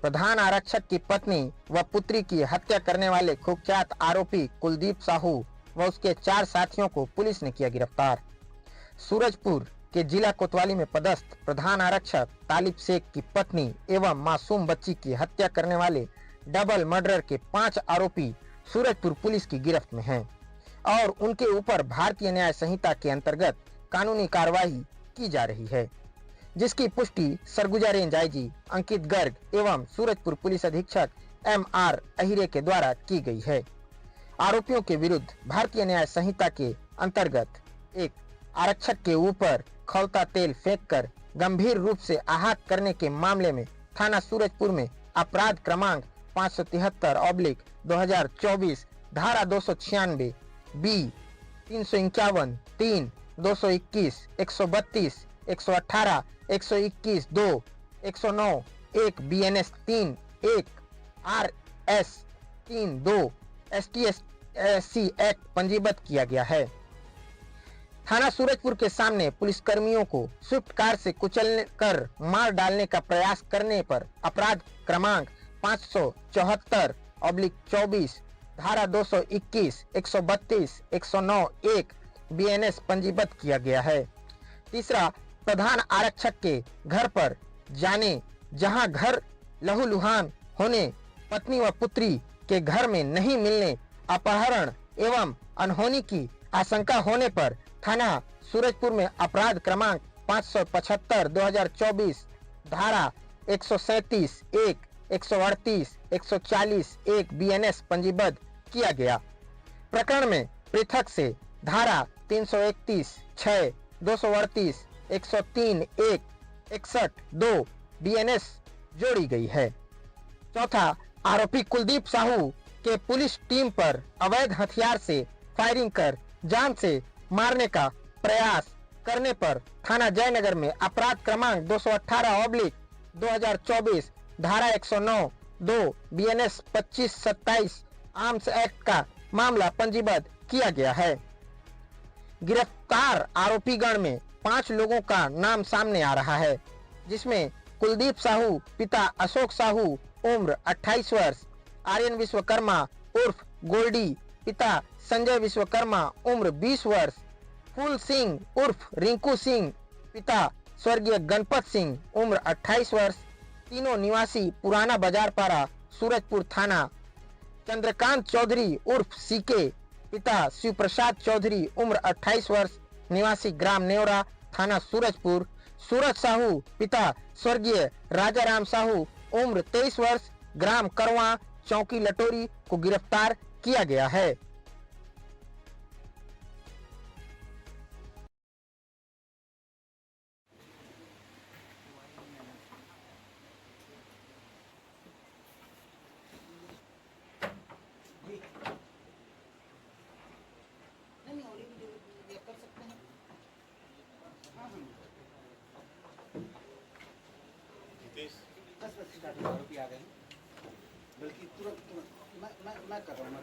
प्रधान आरक्षक की पत्नी व पुत्री की हत्या करने वाले कुख्यात आरोपी कुलदीप साहू व उसके 4 साथियों को पुलिस ने किया गिरफ्तार। सूरजपुर के जिला कोतवाली में पदस्थ प्रधान आरक्षक तालिब शेख की पत्नी एवं मासूम बच्ची की हत्या करने वाले डबल मर्डर के 5 आरोपी सूरजपुर पुलिस की गिरफ्त में हैं और उनके ऊपर भारतीय न्याय संहिता के अंतर्गत कानूनी कार्रवाई की जा रही है, जिसकी पुष्टि सरगुजा रेंज आईजी अंकित गर्ग एवं सूरजपुर पुलिस अधीक्षक MR अहिरे के द्वारा की गई है। आरोपियों के विरुद्ध भारतीय न्याय संहिता के अंतर्गत एक आरक्षक के ऊपर खौलता तेल फेंककर गंभीर रूप से आहत करने के मामले में थाना सूरजपुर में अपराध क्रमांक 573/2024 धारा 296 B 351 3 221 132 118 121 2 109 1 BNS 3 1 RS 3 2 STSC act पंजीबद्ध किया गया है। थाना सूरजपुर के सामने पुलिसकर्मियों को स्विफ्ट कार से कुचल कर मार डालने का प्रयास करने पर अपराध क्रमांक 574/24 धारा 221 132 109 1 BNS पंजीबद्ध किया गया है। तीसरा, प्रधान आरक्षक के घर पर जाने, जहां घर लहूलुहान होने, पत्नी व पुत्री के घर में नहीं मिलने, अपहरण एवं अनहोनी की आशंका होने पर थाना सूरजपुर में अपराध क्रमांक 575/2024 धारा 137 1 138 140 1 BNS पंजीबद्ध किया गया। प्रकरण में पृथक से धारा 331 6 238 103 1 61 2 BNS जोड़ी गई है। चौथा, आरोपी कुलदीप साहू के पुलिस टीम पर अवैध हथियार से फायरिंग कर जान से मारने का प्रयास करने पर थाना जयनगर में अपराध क्रमांक 218/2024 धारा 109 2 BNS 2527 आर्म्स एक्ट का मामला पंजीबद्ध किया गया है। गिरफ्तार आरोपीगण में 5 लोगों का नाम सामने आ रहा है, जिसमें कुलदीप साहू पिता अशोक साहू उम्र 28 वर्ष, आर्यन विश्वकर्मा उर्फ गोल्डी पिता संजय विश्वकर्मा उम्र 20 वर्ष, फूल सिंह उर्फ रिंकू सिंह पिता स्वर्गीय गणपत सिंह उम्र 28 वर्ष, तीनों निवासी पुराना बाजार पारा सूरजपुर थाना। चंद्रकांत चौधरी उर्फ सीके पिता शिव प्रसाद चौधरी उम्र 28 वर्ष, निवासी ग्राम नेवरा थाना सूरजपुर। सूरज साहू पिता स्वर्गीय राजा राम साहू उम्र 23 वर्ष, ग्राम करवा चौकी लटोरी को गिरफ्तार किया गया है। आरोपी आ गए, बल्कि तुरंत मैं कर रहा हूँ।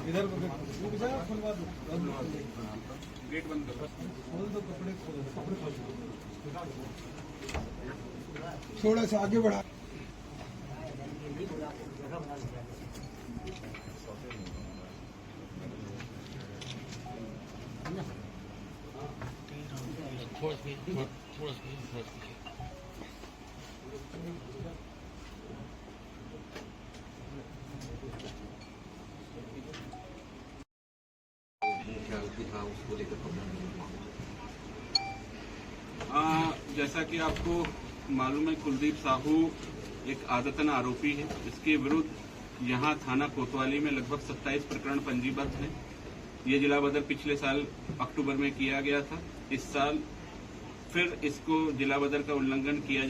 इधर गेट बंद करो, खोल दो, कपड़े खोल, थोड़ा सा आगे बढ़ा। जैसा कि आपको मालूम है, कुलदीप साहू एक आदतन आरोपी है। इसके विरुद्ध यहाँ थाना कोतवाली में लगभग 27 प्रकरण पंजीबद्ध हैं। ये जिला बदर पिछले साल अक्टूबर में किया गया था। इस साल फिर इसको जिला बदर का उल्लंघन किया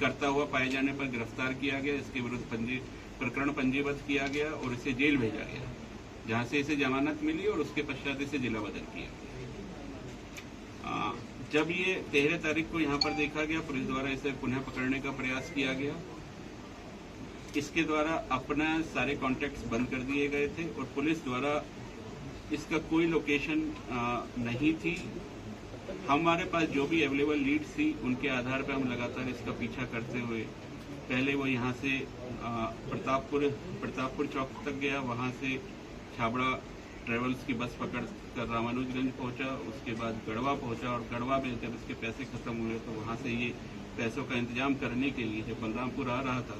करता हुआ पाए जाने पर गिरफ्तार किया गया। इसके विरुद्ध प्रकरण पंजीबद्ध किया गया और इसे जेल भेजा गया, जहाँ से इसे जमानत मिली और उसके पश्चात इसे जिला बदर किया गया। जब ये 13 तारीख को यहाँ पर देखा गया, पुलिस द्वारा इसे पुनः पकड़ने का प्रयास किया गया। इसके द्वारा अपना सारे कॉन्टैक्ट्स बंद कर दिए गए थे और पुलिस द्वारा इसका कोई लोकेशन नहीं थी। हमारे पास जो भी अवेलेबल लीड्स थी उनके आधार पर हम लगातार इसका पीछा करते हुए पहले वो यहाँ से प्रतापपुर चौक तक गया, वहाँ से छाबड़ा ट्रेवल्स की बस पकड़ कर रामानुजगंज पहुंचा, उसके बाद गढ़वा पहुंचा और गढ़वा में जब इसके पैसे खत्म हुए तो वहाँ से ये पैसों का इंतजाम करने के लिए जब बलरामपुर आ रहा था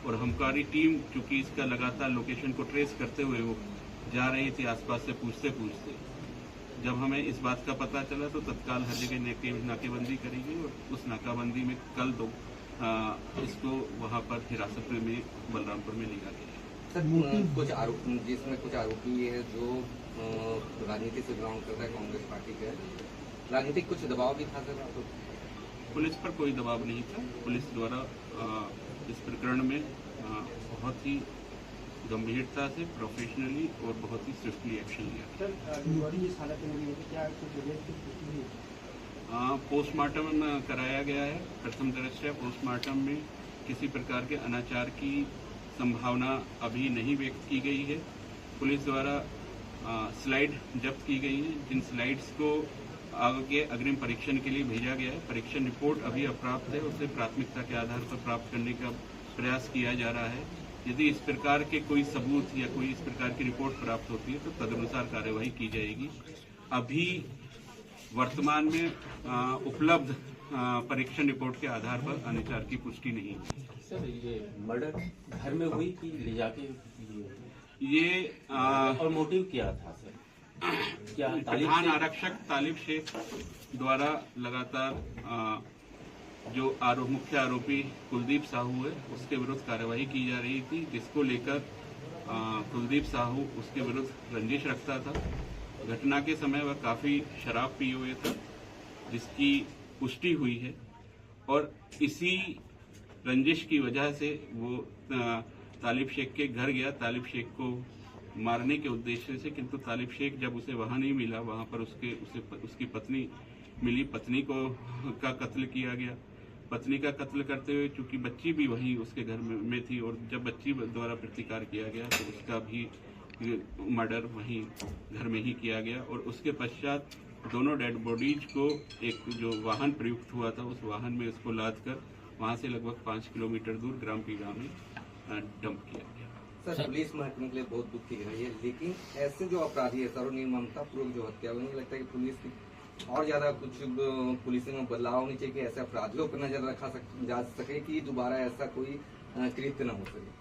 और हमकारी टीम चूंकि इसका लगातार लोकेशन को ट्रेस करते हुए वो जा रही थी आसपास से पूछते पूछते, जब हमें इस बात का पता चला तो तत्काल हर जगह नाकेबंदी करी गई और उस नाकाबंदी में कल इसको वहाँ पर हिरासत में बलरामपुर में लिया गया। सर कुछ आरोप जिसमें कुछ आरोपी है जो राजनीति से बिलोंग करता है, कांग्रेस पार्टी के, राजनीतिक कुछ दबाव भी था सर? तो पुलिस पर कोई दबाव नहीं था। पुलिस द्वारा इस प्रकरण में बहुत ही गंभीरता से, प्रोफेशनली और बहुत ही स्विफ्टली एक्शन लिया। पोस्टमार्टम कराया गया है। प्रथम दृष्टया पोस्टमार्टम में किसी प्रकार के अनाचार की संभावना अभी नहीं व्यक्त की गई है। पुलिस द्वारा स्लाइड जब्त की गई है, जिन स्लाइड्स को आगे अग्रिम परीक्षण के लिए भेजा गया है। परीक्षण रिपोर्ट अभी अप्राप्त है, उसे प्राथमिकता के आधार पर प्राप्त करने का प्रयास किया जा रहा है। यदि इस प्रकार के कोई सबूत या कोई इस प्रकार की रिपोर्ट प्राप्त होती है तो तदनुसार कार्यवाही की जाएगी। अभी वर्तमान में उपलब्ध परीक्षण रिपोर्ट के आधार पर अनाचार की पुष्टि नहीं है। सर ये मर्डर घर में हुई कि ले जाके ये और मोटिव क्या था सर? क्या प्रधान आरक्षक तालिब शेख द्वारा लगातार जो मुख्य आरोपी कुलदीप साहू है उसके विरुद्ध कार्यवाही की जा रही थी, जिसको लेकर कुलदीप साहू उसके विरुद्ध रंजिश रखता था। घटना के समय वह काफी शराब पिए हुए था, जिसकी पुष्टि हुई है और इसी रंजिश की वजह से वो तालिब शेख के घर गया तालिब शेख को मारने के उद्देश्य से, किंतु तालिब शेख जब उसे वहां नहीं मिला, वहां पर उसकी पत्नी मिली। पत्नी का कत्ल किया गया। पत्नी का कत्ल करते हुए चूंकि बच्ची भी वहीं उसके घर में थी और जब बच्ची द्वारा प्रतिकार किया गया तो उसका भी मर्डर वहीं घर में ही किया गया और उसके पश्चात दोनों डेड बॉडीज को एक जो वाहन प्रयुक्त हुआ था उस वाहन में उसको लाद कर वहां से लगभग 5 किलोमीटर दूर ग्राम पीड़ा में डंप किया गया। सर पुलिस महकमे के लिए बहुत दुख की घड़ी है, लेकिन ऐसे जो अपराधी है सर निर्ममता पूर्वक जो हत्या, मुझे लगता है कि पुलिस की और ज्यादा कुछ पुलिसिंग में बदलाव होनी चाहिए कि ऐसे अपराधियों पर नजर रखा जा सके कि दोबारा ऐसा कोई कृत्य न हो सके।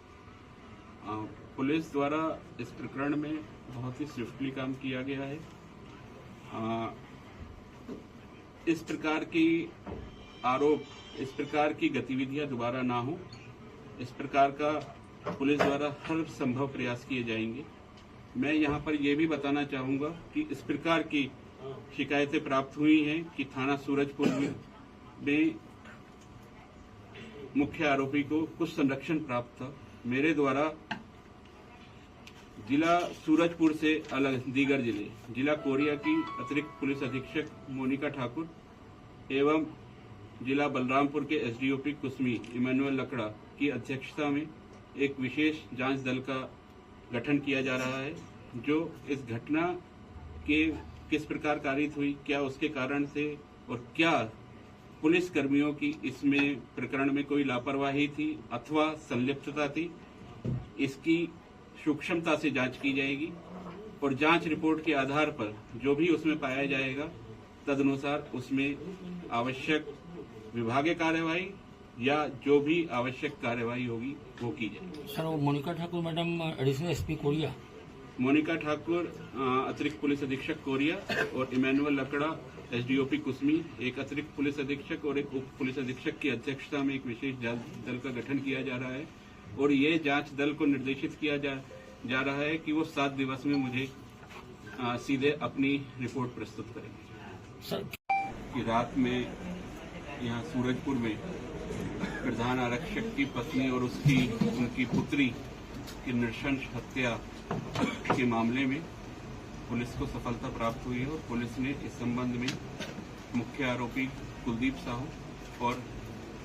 पुलिस द्वारा इस प्रकरण में बहुत ही स्विफ्टली काम किया गया है। इस प्रकार की गतिविधियां दोबारा ना हो, इस प्रकार का पुलिस द्वारा हर संभव प्रयास किए जाएंगे। मैं यहाँ पर यह भी बताना चाहूंगा कि इस प्रकार की शिकायतें प्राप्त हुई हैं कि थाना सूरजपुर में मुख्य आरोपी को कुछ संरक्षण प्राप्त था। मेरे द्वारा जिला सूरजपुर से अलग दीगर जिला कोरिया की अतिरिक्त पुलिस अधीक्षक मोनिका ठाकुर एवं जिला बलरामपुर के एसडीओपी कुसमी इमानुएल लकड़ा की अध्यक्षता में एक विशेष जांच दल का गठन किया जा रहा है, जो इस घटना के किस प्रकार कारित हुई, क्या उसके कारण से और क्या पुलिस कर्मियों की इसमें प्रकरण में कोई लापरवाही थी अथवा संलिप्तता थी, इसकी सूक्ष्मता से जांच की जाएगी और जांच रिपोर्ट के आधार पर जो भी उसमें पाया जाएगा तदनुसार उसमें आवश्यक विभागीय कार्यवाही या जो भी आवश्यक कार्यवाही होगी वो की जाएगी। सर वो Monika Thakur madam additional SP Korea, Monika Thakur अतिरिक्त पुलिस अधीक्षक कोरिया और इमानुएल लकड़ा एसडीओपी कुसमी एक अतिरिक्त पुलिस अधीक्षक और एक उप पुलिस अधीक्षक की अध्यक्षता में एक विशेष जांच दल का गठन किया जा रहा है और ये जांच दल को निर्देशित किया जा रहा है कि वो 7 दिवस में मुझे सीधे अपनी रिपोर्ट प्रस्तुत करेंगे। सर कि रात में यहाँ सूरजपुर में प्रधान आरक्षक की पत्नी और उनकी पुत्री की नृशंस हत्या के मामले में पुलिस को सफलता प्राप्त हुई है और पुलिस ने इस संबंध में मुख्य आरोपी कुलदीप साहू और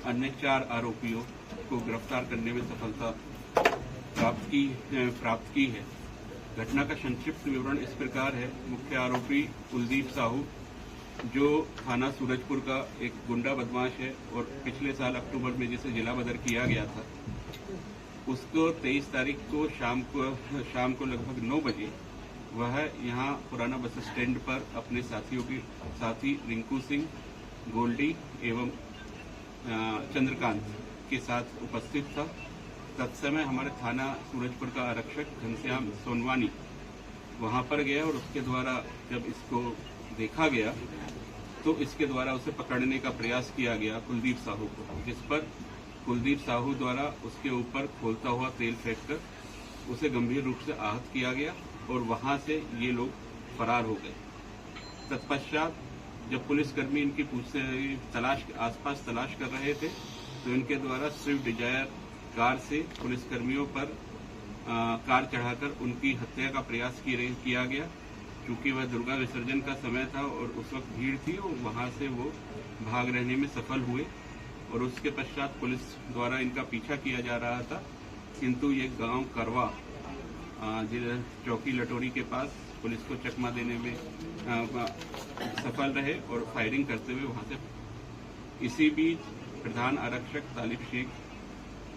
अन्य 4 आरोपियों को गिरफ्तार करने में सफलता प्राप्त की है। घटना का संक्षिप्त विवरण इस प्रकार है। मुख्य आरोपी कुलदीप साहू जो थाना सूरजपुर का एक गुंडा बदमाश है और पिछले साल अक्टूबर में जिसे जिला बदर किया गया था, उसको 23 तारीख को शाम को लगभग 9 बजे वह यहाँ पुराना बस स्टैंड पर अपने साथी रिंकू सिंह, गोल्डी एवं चंद्रकांत के साथ उपस्थित था। तत्समय हमारे थाना सूरजपुर का आरक्षक घनश्याम सोनवानी वहां पर गया और उसके द्वारा जब इसको देखा गया तो इसके द्वारा उसे पकड़ने का प्रयास किया गया कुलदीप साहू को, जिस पर कुलदीप साहू द्वारा उसके ऊपर खोलता हुआ तेल फेंककर उसे गंभीर रूप से आहत किया गया और वहां से ये लोग फरार हो गए। तत्पश्चात जब पुलिसकर्मी इनकी आसपास तलाश कर रहे थे तो इनके द्वारा स्विफ्ट डिजायर कार से पुलिसकर्मियों पर कार चढ़ाकर उनकी हत्या का प्रयास किया गया। चूंकि वह दुर्गा विसर्जन का समय था और उस वक्त भीड़ थी और वहां से वो भाग रहने में सफल हुए और उसके पश्चात पुलिस द्वारा इनका पीछा किया जा रहा था, किंतु ये गांव करवा चौकी लटोरी के पास पुलिस को चकमा देने में सफल रहे और फायरिंग करते हुए वहां से। इसी बीच प्रधान आरक्षक तालिब शेख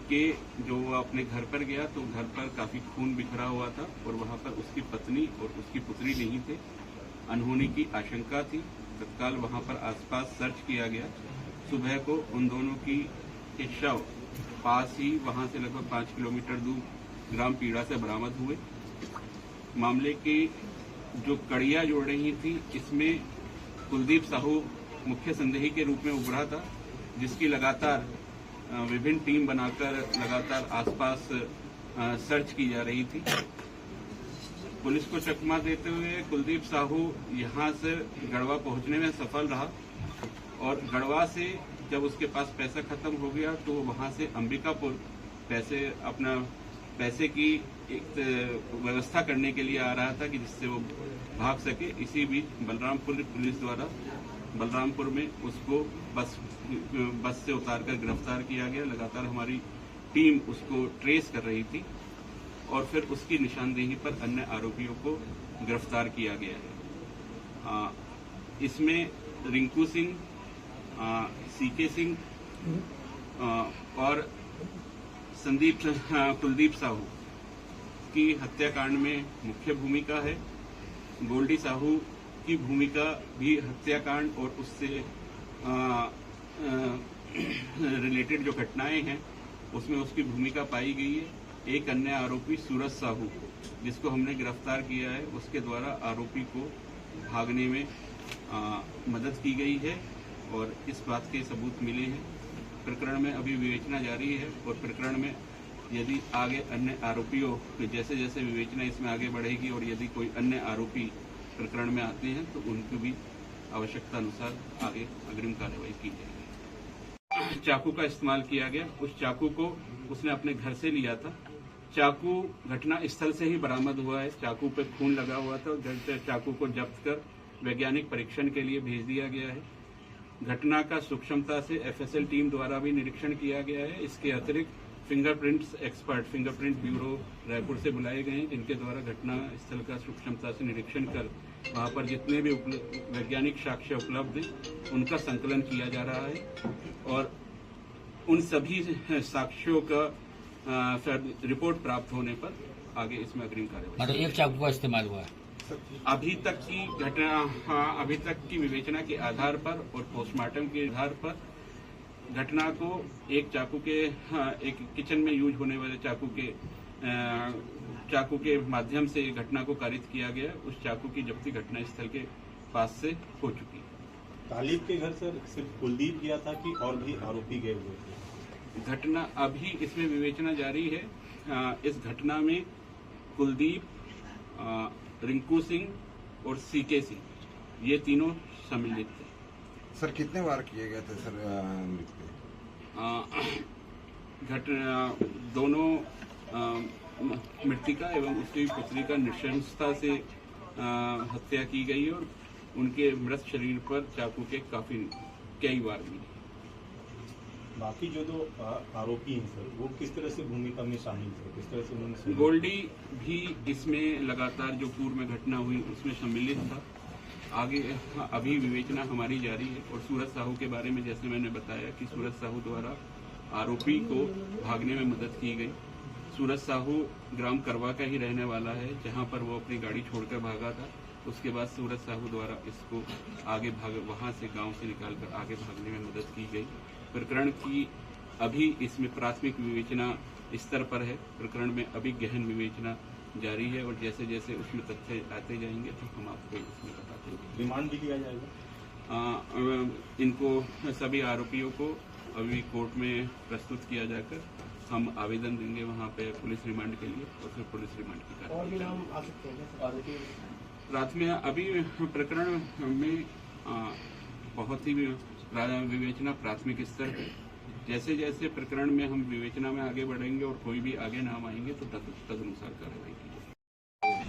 के जो अपने घर पर गया तो घर पर काफी खून बिखरा हुआ था और वहां पर उसकी पत्नी और उसकी पुत्री नहीं थे। अनहोनी की आशंका थी। तत्काल वहां पर आसपास सर्च किया गया। सुबह को उन दोनों की शव पास ही वहां से लगभग 5 किलोमीटर दूर ग्राम पीड़ा से बरामद हुए। मामले की जो कड़ियां जोड़ रही थी इसमें कुलदीप साहू मुख्य संदेही के रूप में उभरा था, जिसकी लगातार विभिन्न टीम बनाकर लगातार आसपास सर्च की जा रही थी। पुलिस को चकमा देते हुए कुलदीप साहू यहां से गढ़वा पहुंचने में सफल रहा और गढ़वा से जब उसके पास पैसा खत्म हो गया तो वहां से अंबिकापुर पैसे की एक व्यवस्था करने के लिए आ रहा था कि जिससे वो भाग सके। इसी बीच बलरामपुर पुलिस द्वारा बलरामपुर में उसको बस से उतारकर गिरफ्तार किया गया। लगातार हमारी टीम उसको ट्रेस कर रही थी और फिर उसकी निशानदेही पर अन्य आरोपियों को गिरफ्तार किया गया है। इसमें रिंकू सिंह, सीके सिंह और कुलदीप साहू की हत्याकांड में मुख्य भूमिका है। गोल्डी साहू की भूमिका भी हत्याकांड और उससे रिलेटेड जो घटनाएं हैं उसमें उसकी भूमिका पाई गई है। एक अन्य आरोपी सूरज साहू जिसको हमने गिरफ्तार किया है, उसके द्वारा आरोपी को भागने में मदद की गई है और इस बात के सबूत मिले हैं। प्रकरण में अभी विवेचना जारी है और प्रकरण में यदि आगे अन्य आरोपियों जैसे जैसे विवेचना इसमें आगे बढ़ेगी और यदि कोई अन्य आरोपी प्रकरण में आते हैं तो उनको भी आवश्यकता अनुसार आगे अग्रिम कार्रवाई की जाएगी। चाकू का इस्तेमाल किया गया। उस चाकू को उसने अपने घर से लिया था। चाकू घटना स्थल से ही बरामद हुआ है। चाकू पे खून लगा हुआ था। चाकू को जब्त कर वैज्ञानिक परीक्षण के लिए भेज दिया गया है। घटना का सूक्ष्मता से एफएसएल टीम द्वारा भी निरीक्षण किया गया है। इसके अतिरिक्त fingerprints expert fingerprint bureau Raipur से बुलाए गए हैं, जिनके द्वारा घटना स्थल का सूक्ष्मता से निरीक्षण कर वहां पर जितने भी वैज्ञानिक साक्ष्य उपलब्ध हैं उनका संकलन किया जा रहा है और उन सभी साक्ष्यों का रिपोर्ट प्राप्त होने पर आगे इसमें अग्रिम कार्रवाई। मतलब एक चाकू का इस्तेमाल हुआ है। अभी तक की विवेचना के आधार पर और पोस्टमार्टम के आधार पर घटना को एक चाकू के एक किचन में यूज होने वाले चाकू के माध्यम से घटना को कारित किया गया। उस चाकू की जब्ती घटना स्थल के पास से हो चुकी है। तालिब के घर सर सिर्फ कुलदीप गया था कि और भी आरोपी गए हुए थे? घटना अभी इसमें विवेचना जारी है। इस घटना में कुलदीप, रिंकू सिंह और सीके सिंह ये तीनों सम्मिलित थे। सर कितने वार किए गए थे सर? घटना दोनों मृतिका एवं उसकी पुत्री का नृशंसता से हत्या की गई और उनके मृत शरीर पर चाकू के काफी कई बार मिले। बाकी जो दो आरोपी हैं सर, वो किस तरह से भूमिका में शामिल थे, किस तरह से उन्होंने गोल्डी भी इसमें लगातार जो पूर्व में घटना हुई उसमें सम्मिलित था। आगे अभी विवेचना हमारी जारी है। और सूरज साहू के बारे में जैसे मैंने बताया कि सूरज साहू द्वारा आरोपी को भागने में मदद की गई। सूरज साहू ग्राम करवा का ही रहने वाला है, जहां पर वो अपनी गाड़ी छोड़कर भागा था। उसके बाद सूरज साहू द्वारा इसको आगे वहां से गांव से निकालकर आगे भागने में मदद की गई। प्रकरण की अभी इसमें प्राथमिक विवेचना स्तर पर है। प्रकरण में अभी गहन विवेचना जारी है और जैसे जैसे उसमें तथ्य आते जाएंगे तो हम आपको उसमें बताते हैं। रिमांड भी लिया जाएगा? इनको सभी आरोपियों को अभी कोर्ट में प्रस्तुत किया जाकर हम आवेदन देंगे वहां पे पुलिस रिमांड के लिए और फिर पुलिस रिमांड की कार्रवाई। प्राथमिक अभी प्रकरण में बहुत ही विवेचना प्राथमिक स्तर है। जैसे जैसे प्रकरण में हम विवेचना में आगे बढ़ेंगे और कोई भी आगे नाम आएंगे तो तदनुसार कार्रवाई की जाएगी।